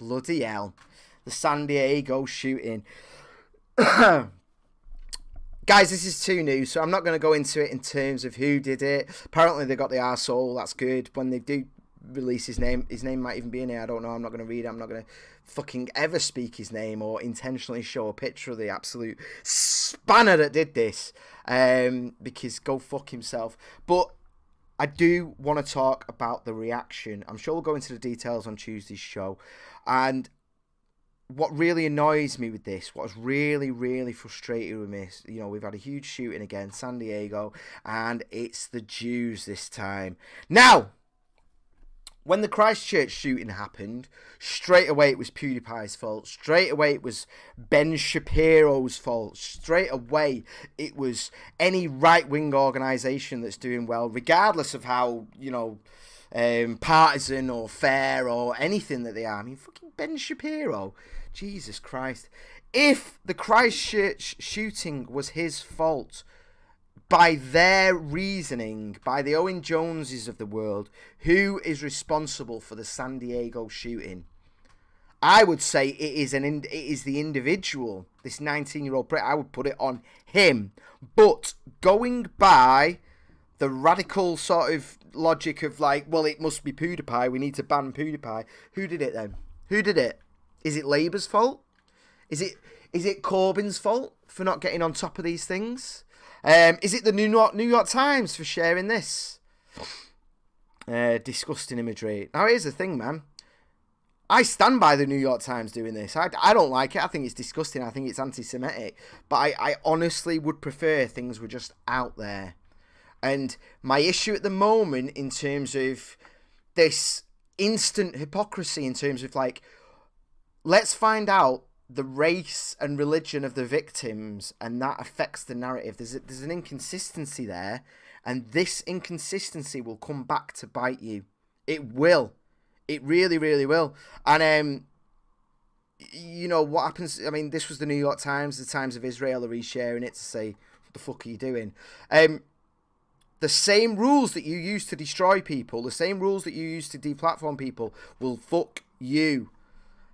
Bloody hell. The San Diego shooting. Guys, this is too new, so I'm not going to go into it in terms of who did it. Apparently they got the arsehole, that's good. When they do release his name might even be in here, I don't know, I'm not going to read it, I'm not going to fucking ever speak his name or intentionally show a picture of the absolute spanner that did this, because go fuck himself. But I do want to talk about the reaction. I'm sure we'll go into the details on Tuesday's show, and what really annoys me with this, what's really, really frustrating with me, you know, we've had a huge shooting again, San Diego, and it's the Jews this time. Now, when the Christchurch shooting happened, straight away it was PewDiePie's fault. Straight away it was Ben Shapiro's fault. Straight away it was any right-wing organisation that's doing well, regardless of how, you know, partisan or fair or anything that they are. I mean, fucking Ben Shapiro. Jesus Christ. If the Christchurch shooting was his fault, by their reasoning, by the Owen Joneses of the world, who is responsible for the San Diego shooting? I would say it is the individual, this 19-year-old prick. I would put it on him. But going by the radical sort of logic of like, well, it must be PewDiePie, we need to ban PewDiePie. Who did it then? Who did it? Is it Labour's fault? Is it Corbyn's fault for not getting on top of these things? Is it the New York Times for sharing this? Disgusting imagery. Now, here's the thing, man. I stand by the New York Times doing this. I don't like it. I think it's disgusting. I think it's anti-Semitic. But I honestly would prefer things were just out there. And my issue at the moment in terms of this instant hypocrisy in terms of like, let's find out the race and religion of the victims, and that affects the narrative. There's an inconsistency there, and this inconsistency will come back to bite you. It will. It really, really will. And, you know, what happens, I mean, this was the New York Times, the Times of Israel are resharing it to say, what the fuck are you doing? The same rules that you use to destroy people, the same rules that you use to deplatform people will fuck you.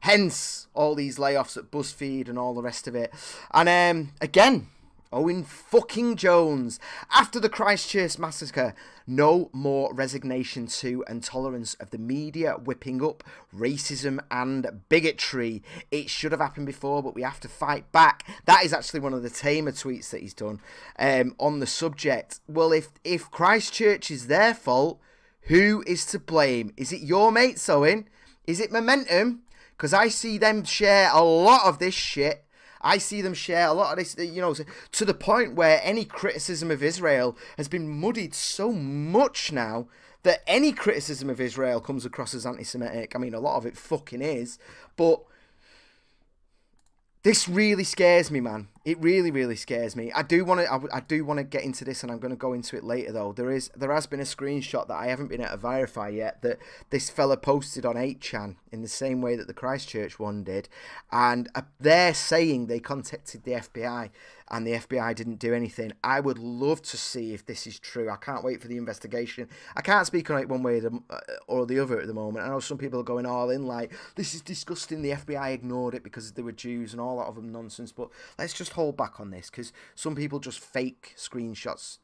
Hence, all these layoffs at BuzzFeed and all the rest of it. And again, Owen fucking Jones. After the Christchurch massacre, no more resignation to and tolerance of the media whipping up racism and bigotry. It should have happened before, but we have to fight back. That is actually one of the tamer tweets that he's done on the subject. Well, if Christchurch is their fault, who is to blame? Is it your mates, Owen? Is it Momentum? Because I see them share a lot of this shit. I see them share a lot of this, you know, to the point where any criticism of Israel has been muddied so much now that any criticism of Israel comes across as anti-Semitic. I mean, a lot of it fucking is. But this really scares me, man. It really, really scares me. I do want to get into this, and I'm going to go into it later, though. There has been a screenshot that I haven't been able to verify yet that this fella posted on 8chan in the same way that the Christchurch one did, and they're saying they contacted the FBI and the FBI didn't do anything. I would love to see if this is true. I can't wait for the investigation. I can't speak on it one way or the other at the moment. I know some people are going all in like, this is disgusting, the FBI ignored it because they were Jews and all that other nonsense, but let's just hold back on this, because some people just fake screenshots,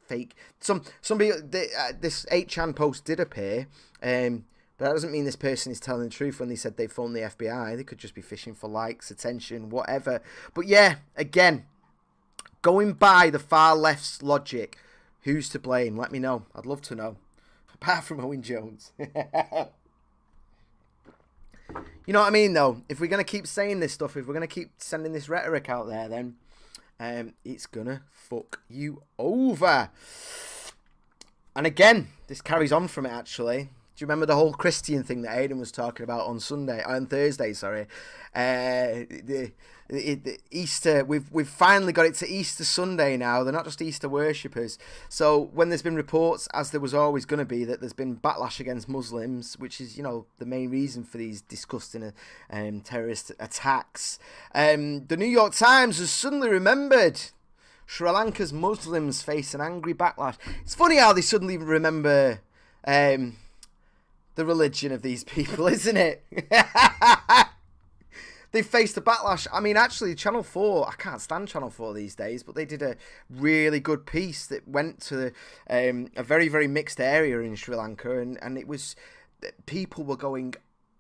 some people, this 8chan post did appear, but that doesn't mean this person is telling the truth when they said they phoned the FBI. They could just be fishing for likes, attention, whatever. But yeah, again, going by the far left's logic, who's to blame? Let me know. I'd love to know. Apart from Owen Jones. You know what I mean, though? If we're going to keep saying this stuff, if we're going to keep sending this rhetoric out there, then it's going to fuck you over. And again, this carries on from it, actually. Do you remember the whole Christian thing that Aidan was talking about on Thursday? The Easter, we've finally got it to Easter Sunday now. They're not just Easter worshippers. So when there's been reports, as there was always going to be, that there's been backlash against Muslims, which is, you know, the main reason for these disgusting terrorist attacks, the New York Times has suddenly remembered Sri Lanka's Muslims face an angry backlash. It's funny how they suddenly remember the religion of these people, isn't it? they faced a backlash. I mean, actually, Channel 4, I can't stand Channel 4 these days, but they did a really good piece that went to a very, very mixed area in Sri Lanka, and it was, people were going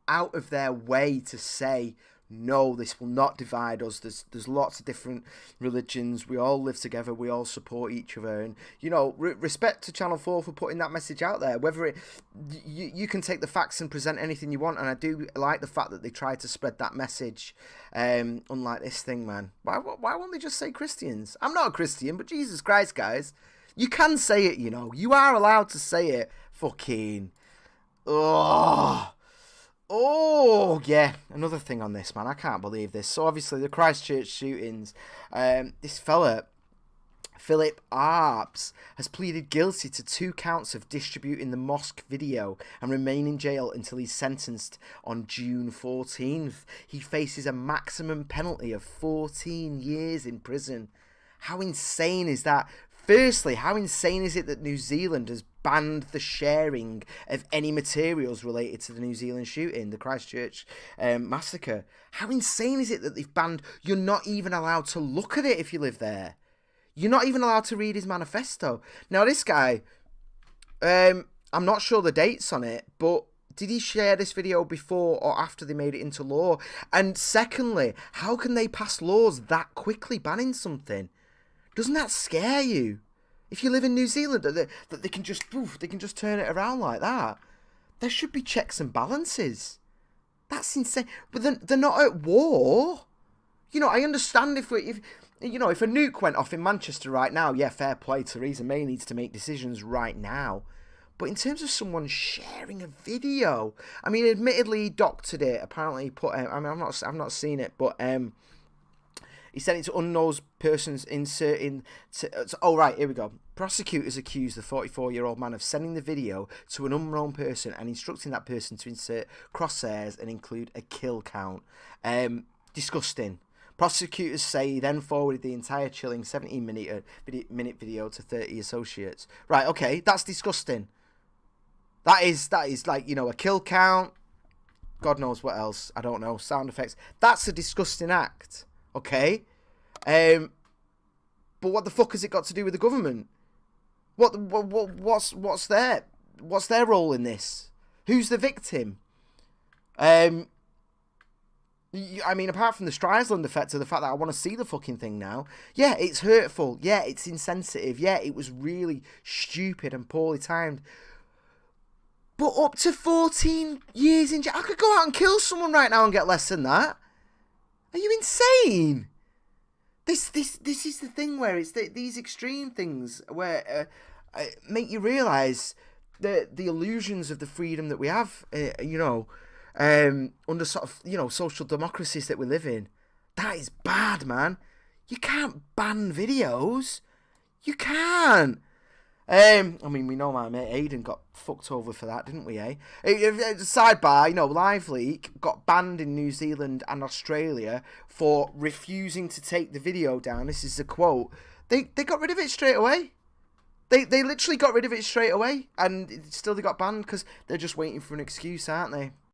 out of their way to say, no, this will not divide us. There's lots of different religions. We all live together. We all support each other. And, you know, respect to Channel 4 for putting that message out there. Whether you can take the facts and present anything you want. And I do like the fact that they try to spread that message. Unlike this thing, man. Why won't they just say Christians? I'm not a Christian, but Jesus Christ, guys. You can say it, you know. You are allowed to say it. Fucking. Oh, yeah. Another thing on this, man. I can't believe this. So, obviously, the Christchurch shootings. This fella, Philip Arps, has pleaded guilty to 2 counts of distributing the mosque video and remain in jail until he's sentenced on June 14th. He faces a maximum penalty of 14 years in prison. How insane is that? Firstly, how insane is it that New Zealand has banned the sharing of any materials related to the New Zealand shooting, the Christchurch massacre? How insane is it that they've banned... You're not even allowed to look at it if you live there. You're not even allowed to read his manifesto. Now, this guy, I'm not sure the dates on it, but did he share this video before or after they made it into law? And secondly, how can they pass laws that quickly banning something? Doesn't that scare you? If you live in New Zealand, that they can just turn it around like that. There should be checks and balances. That's insane. But they're not at war. You know, I understand if a nuke went off in Manchester right now, yeah, fair play. Theresa May needs to make decisions right now. But in terms of someone sharing a video, I mean, admittedly, he doctored it. Apparently, he put. I mean, I've not seen it, but he sent it to unknown persons inserting... Oh, right, here we go. Prosecutors accused the 44-year-old man of sending the video to an unknown person and instructing that person to insert crosshairs and include a kill count. Disgusting. Prosecutors say he then forwarded the entire chilling 17-minute video to 30 associates. Right, okay, that's disgusting. That is like, you know, a kill count. God knows what else. I don't know. Sound effects. That's a disgusting act. Okay, but what the fuck has it got to do with the government? What's their role in this? Who's the victim? I mean, apart from the Streisand effect of the fact that I want to see the fucking thing now. Yeah, it's hurtful. Yeah, it's insensitive. Yeah, it was really stupid and poorly timed. But up to 14 years in jail, I could go out and kill someone right now and get less than that. Are you insane? This is the thing where it's these extreme things where make you realise the illusions of the freedom that we have, under sort of, you know, social democracies that we live in. That is bad, man. You can't ban videos. You can't. I mean, we know my mate Aidan got fucked over for that, didn't we, eh? Sidebar, you know, LiveLeak got banned in New Zealand and Australia for refusing to take the video down. This is the quote. They got rid of it straight away. They literally got rid of it straight away, and still they got banned because they're just waiting for an excuse, aren't they?